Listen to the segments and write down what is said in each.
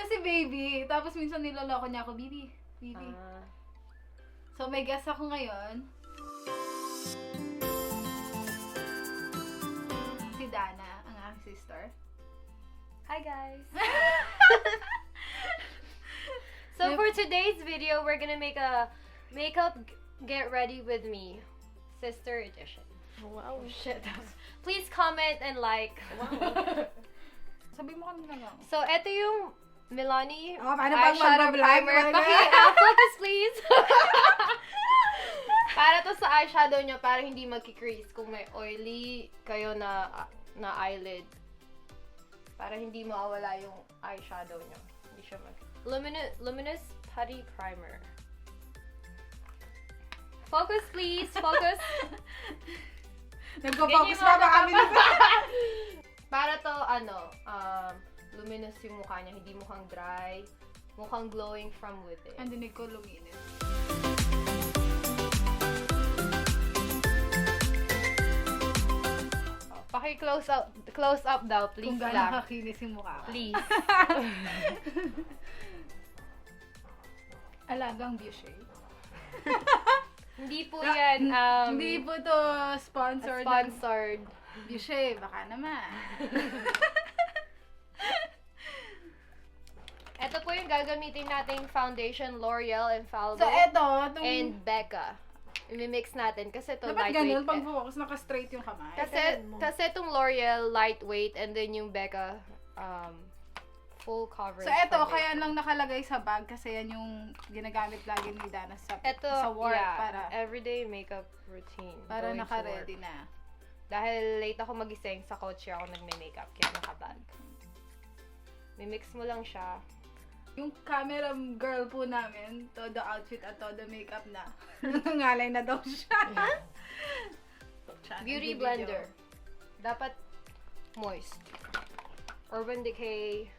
si Baby. Tapos minsan niloloko niya ako, Bibi. Bibi. So may guest ako ngayon. Si Danna, ang aking sister. Hi guys! So for today's video, we're gonna make a makeup get ready with me sister edition. Wow. Shit. Please comment and like. Wow. Sabi mo kami na lang. So ito yung MILANI eyeshadow primer. Focus please. Para to sa eyeshadow nyo, para hindi magki-crease kung may oily kayo na eyelid. Para hindi mawala yung eyeshadow nyo. Hindi siya luminous putty primer. Focus please, focus. Nagpo-focus pa ba kami? Para to luminous yung mukha niya, hindi mukhang dry, mukhang glowing from within. Ang dinig ko luminous. Close up daw, please. Kung gano'n kakinis yung mukha ko. Please. Alagang beauty. Hindi po yan, hindi po to sponsored. Beauty, baka naman. Ito po yung gagamitin nating foundation, L'Oreal Infallible. So, eto, and BECCA. I-mix natin kasi ito dapat lightweight. ganun, pag focus, naka-straight yung kamay. Kasi itong L'Oreal lightweight and then yung BECCA full coverage. So, eto, kaya lang nakalagay sa bag kasi yan yung ginagamit lagi ni Danna sa work. Yeah, para everyday makeup routine. Para naka-ready na. Dahil late ako magising, sa kotse ako nagme-makeup, kaya nakabag. Mimix mo lang siya. Yung camera girl po namin, todo outfit at todo makeup na. Nangangalay na daw siya. Beauty blender. Dapat moist. Urban Decay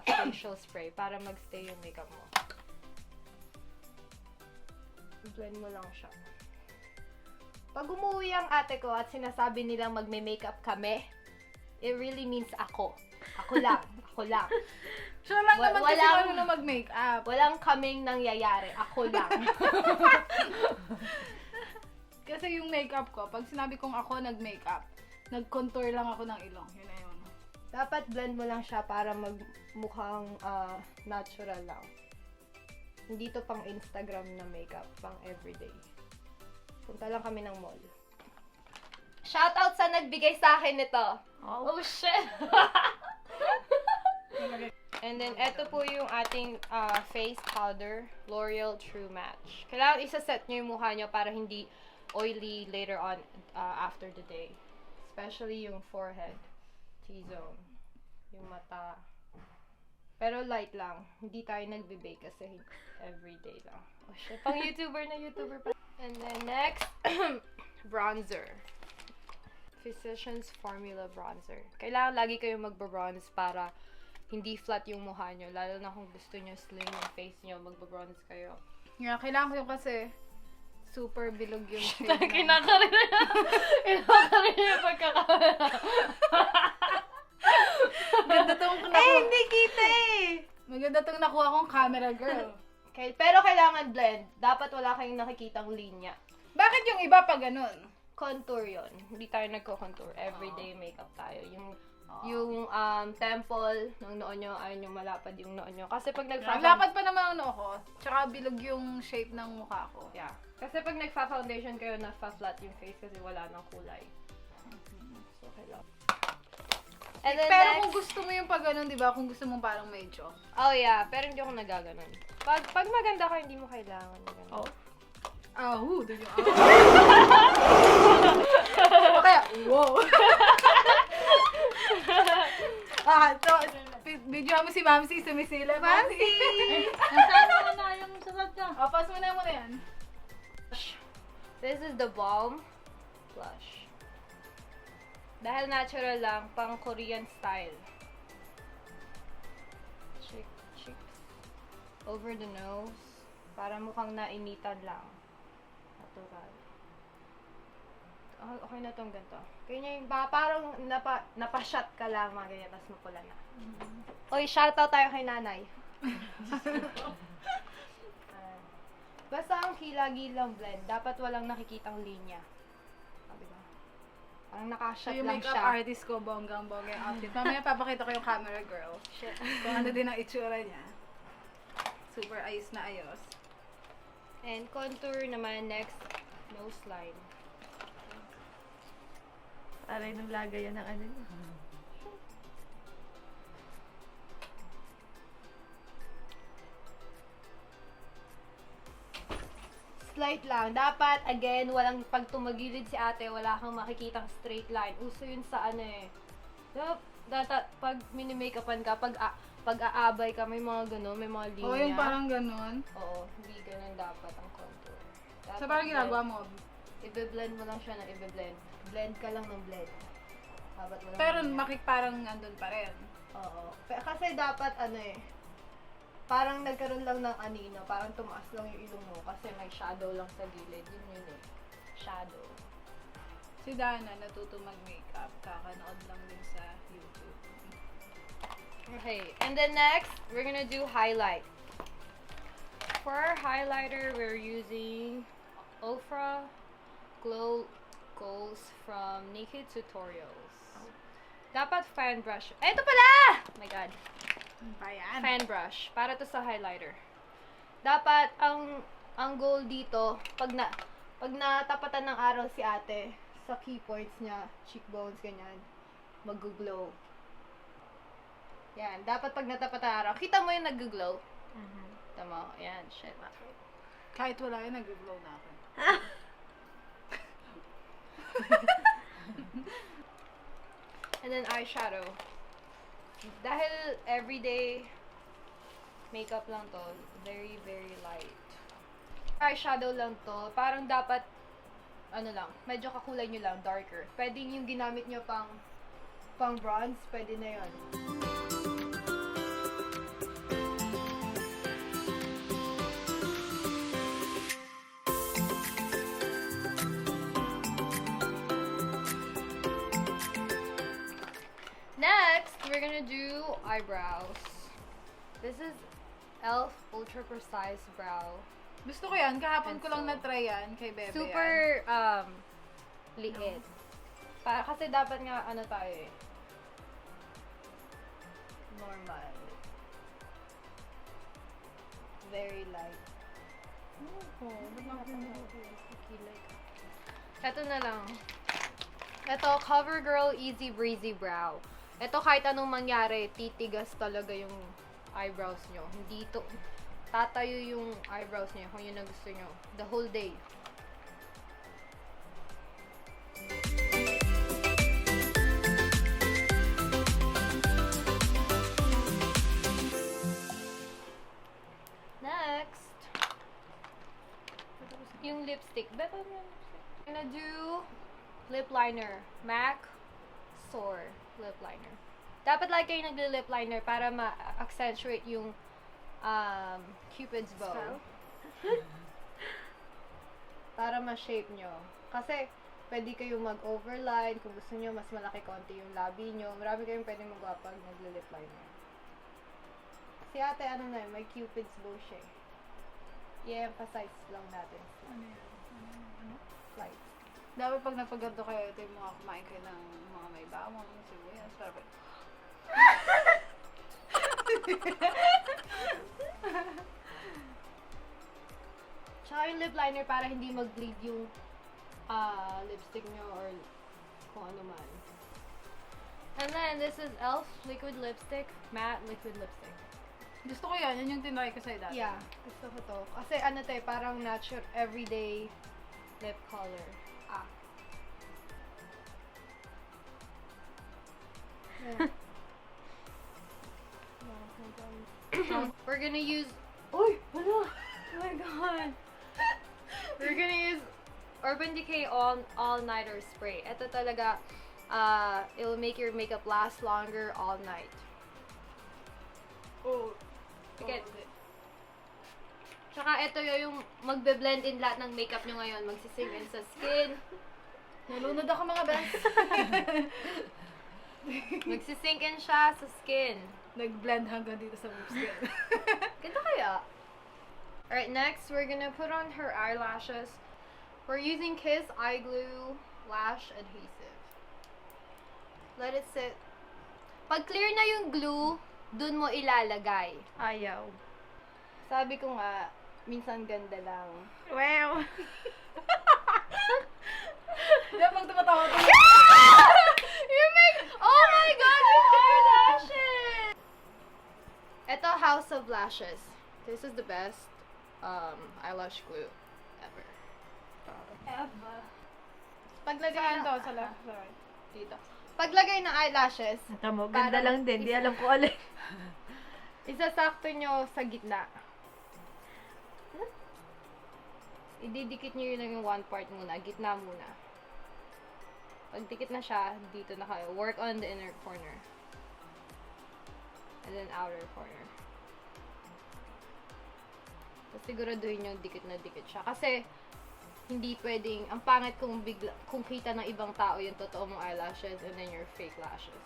facial spray para magstay yung makeup mo. Blend mo lang siya. Pag umuwi ang ate ko at sinasabi nilang magme-makeup kami, it really means ako. Ako lang. Ako lang. Siya lang naman kasi na mag-makeup. Walang kaming nangyayari. Ako lang. Kasi yung makeup ko, pag sinabi kong ako nag-makeup, nag-contour lang ako ng ilong. Yun na yun. Dapat blend mo lang siya para magmukhang natural lang. Hindi to pang Instagram na makeup, pang everyday. Punta lang kami ng mall. Shoutout sa nagbigay sa akin nito. Oh shit! And then, eto po yung ating face powder, L'Oreal True Match. Kailangan isa-set nyo yung mukha nyo para hindi oily later on after the day. Especially yung forehead, T-zone, yung mata. Pero light lang. Hindi tayo nagbe-bake kasi everyday lang. Oh shit, pang YouTuber na YouTuber pa. And then next, bronzer. Physicians Formula Bronzer. Kailangan lagi kayong magba-bronze para hindi flat yung mukha nyo. Lalo na kung gusto nyo slim yung face nyo, magba-bronze kayo. Yeah, kailangan ko yung kasi super bilog yung shade. Kinakarin na yung pagkakamera. Maganda tong nakuha. Hindi kita eh! Maganda tong nakuha kong camera girl. Okay, pero kailangan blend. Dapat wala kayong nakikitang linya. Bakit yung iba pa ganun? Contour yon. Hindi tayo nagko-contour. Everyday makeup tayo. Yung temple ng noo nyo, ayun yung malapad yung noo nyo. Kasi pag Lapad pa naman ang noo ko. Tsaka bilog yung shape ng mukha ko. Yeah. Kasi pag nagfa-foundation kayo, na-flat yung face kasi wala ng kulay. So, kailangan. And then Pero next, kung gusto mo yung pag ganun, di ba? Kung gusto mo parang medyo. oh yeah, pero hindi ako nagaganon. Pag maganda ka, hindi mo kailangan. Oh? Doon yung kaya, wow. So, video mo si Mamsi, sumisila. Mamsi! Nasama mo na yung sunod ka. Pass mo na yan. This is the balm blush. Dahil natural lang, pang Korean style. Cheeks. Over the nose. Para mukhang nainitan lang. Natural. Okay na tong ganito. Ganyan yung, parang napashot ka lang, mga ganyan, tapos mapula na. Oy, shoutout tayo kay nanay. Basta ang hilagilang blend, dapat walang nakikitang linya. Diba? Parang So, nakashot yung lang makeup siya. artist ko, bonggang-bongga yung outfit. Mamaya papakita ko yung camera girl. Shit. Kung ano din ang itsura niya. Super ayos na ayos. And contour naman, next, nose line. Aray nung lagayan ng ano niya. Slight lang. Dapat, again, walang pag tumagilid si ate, wala kang makikitang straight line. Uso yun sa ano eh. Pag mini-makeupan ka, pag aabay ka, may mga gano'n, may mga linya. Oo, yung parang ganun. Oo, hindi ganun dapat ang contour. Dapat So, parang ginagawa mo. Ibe-blend mo lang siya ng ibe-blend. Blend ka lang ng blend. Dapat walang Pero linya. parang andun pa rin. Oo. Kasi dapat ano eh, parang nagkaroon lang ng anino, parang tumaas lang yung ilong mo kasi may shadow lang sa gilid. Yun eh. Shadow. Si Danna natuto mag-makeup. Kakanood lang din sa YouTube. Okay, and then next, we're gonna do highlight. For our highlighter, we're using OFRA Glow Goals from NIKKITUTORIALS. Dapat fan brush. Eto pala! Oh my god. Ayan. Fan brush. Para to sa highlighter. Dapat, ang goal dito, pag natapatan ng araw si ate, sa key points niya, cheekbones, ganyan, mag-glow. Yan. Dapat pag natapatan ng araw, kita mo yung nag-glow. Tama. Ayan. Shit. Kahit wala yun, nag-glow na ako. And then eyeshadow. Dahil everyday makeup lang to, very, very light. Eyeshadow lang to, parang dapat, ano lang, medyo kakulay nyo lang, darker. Pwedeng yung ginamit nyo pang bronze, pwede na yun. Next, we're gonna do eyebrows. This is e.l.f. Ultra Precise Brow. Gusto ko yan. Kahapon ko lang Pencil. na-try yan kay Bebe. Super, liit. Kasi dapat nga, ano tayo eh. Normal. Very light. Ito na lang. Ito, COVERGIRL Easy Breezy Brow. Ito kahit anong mangyari, titigas talaga yung eyebrows nyo. Hindi to, tatayo yung eyebrows nyo kung yun ang gusto nyo. The whole day. Next, yung lipstick. Beto mo yung lipstick. I'm gonna do lip liner. MAC Soar lip liner. Dapat lagi kayo nagli-lip liner para ma-accentuate yung Cupid's bow. Para ma-shape nyo. Kasi, pwede kayong mag-overline. Kung gusto nyo, mas malaki konti yung labi nyo. Marami kayong pwede magawa pag nagli-lip liner. Si ate, ano na yun, may Cupid's bow siya. I-emphasize lang natin. Ano yan? Light. Dapat pag napaganto kayo, ito yung mga kumain kayo ng mga may bawang, sibuyas, parang Tsaka yung lip liner para hindi mag-bleed yung lipstick nyo or kung ano man. And then, this is e.l.f. Liquid Lipstick, Matte Liquid Lipstick. gusto ko yan. Yan yung tinry ko sa'yo dati. Yeah, gusto ko to. Kasi ano to eh, parang natural, everyday lip color. Yeah. We're gonna use... Uy! Wala! Oh my god! We're gonna use Urban Decay All-Nighter Spray. Ito talaga, it will make your makeup last longer all night. Oh. Sige. Tsaka ito yung magbe-blend in lahat ng makeup nyo ngayon. Magsisink in sa skin. Nalunod ako mga best. Magsisink in siya sa skin. Nag-blend hanggang dito sa lips ko. Ganda kaya? Alright, next, we're gonna put on her eyelashes. We're using Kiss Eye Glue Lash Adhesive. Let it sit. Pag clear na yung glue, dun mo ilalagay. Ayaw. Sabi ko nga, minsan ganda lang. Wow. Diyan pag tumatawa ko. You make, oh my god, your eyelashes! Ito, House of Lashes. This is the best eyelash glue ever. Eva. Paglagay Saan ng, to? Sa left, sa right? dito. Paglagay ng eyelashes, Tamo, ganda Parang lang din. Di alam ko alin. isasakto nyo sa gitna. Ididikit nyo yun yung one part muna, gitna muna. Pag dikit na siya, dito na kayo. Work on the inner corner. And then outer corner. Tapos siguraduhin nyo dikit na dikit siya. Kasi, hindi pwedeng, ang pangit kung kita ng ibang tao yung totoo mong eyelashes and then your fake lashes.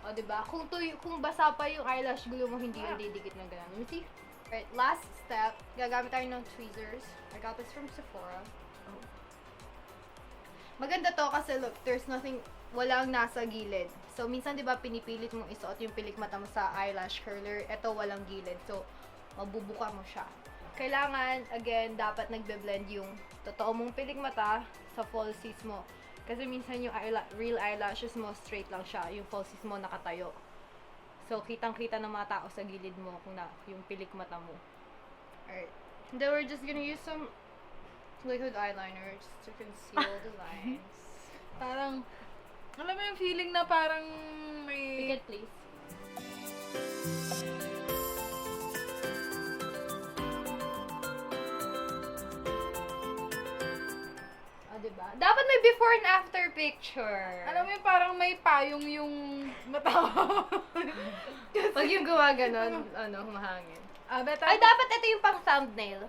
O, diba? Kung basa pa yung eyelash glue mo, hindi yung didikit ng ganun. Let me see. Alright, last step. Gagamit tayo ng tweezers. I got this from Sephora. Maganda to kasi look, there's nothing, walang nasa gilid. So, minsan diba pinipilit mong isuot yung pilik mata mo sa eyelash curler. Ito walang gilid. So, mabubuka mo siya. Kailangan, again, dapat nagbe-blend yung totoo mong pilik mata sa falsies mo. Kasi minsan yung real eyelashes mo, straight lang siya. Yung falsies mo nakatayo. So, kitang-kita ng mga tao sa gilid mo kung na, yung pilik mata mo. Alright. And then we're just gonna use some liquid eyeliner just to conceal the lines. Parang, alam mo yung feeling na parang may... Pick it, please. O, diba? Dapat may before and after picture. Alam mo yung parang may payong yung mata mo. Pag yung gawa ganon, humahangin. Beta. Ay, dapat ito yung pang thumbnail.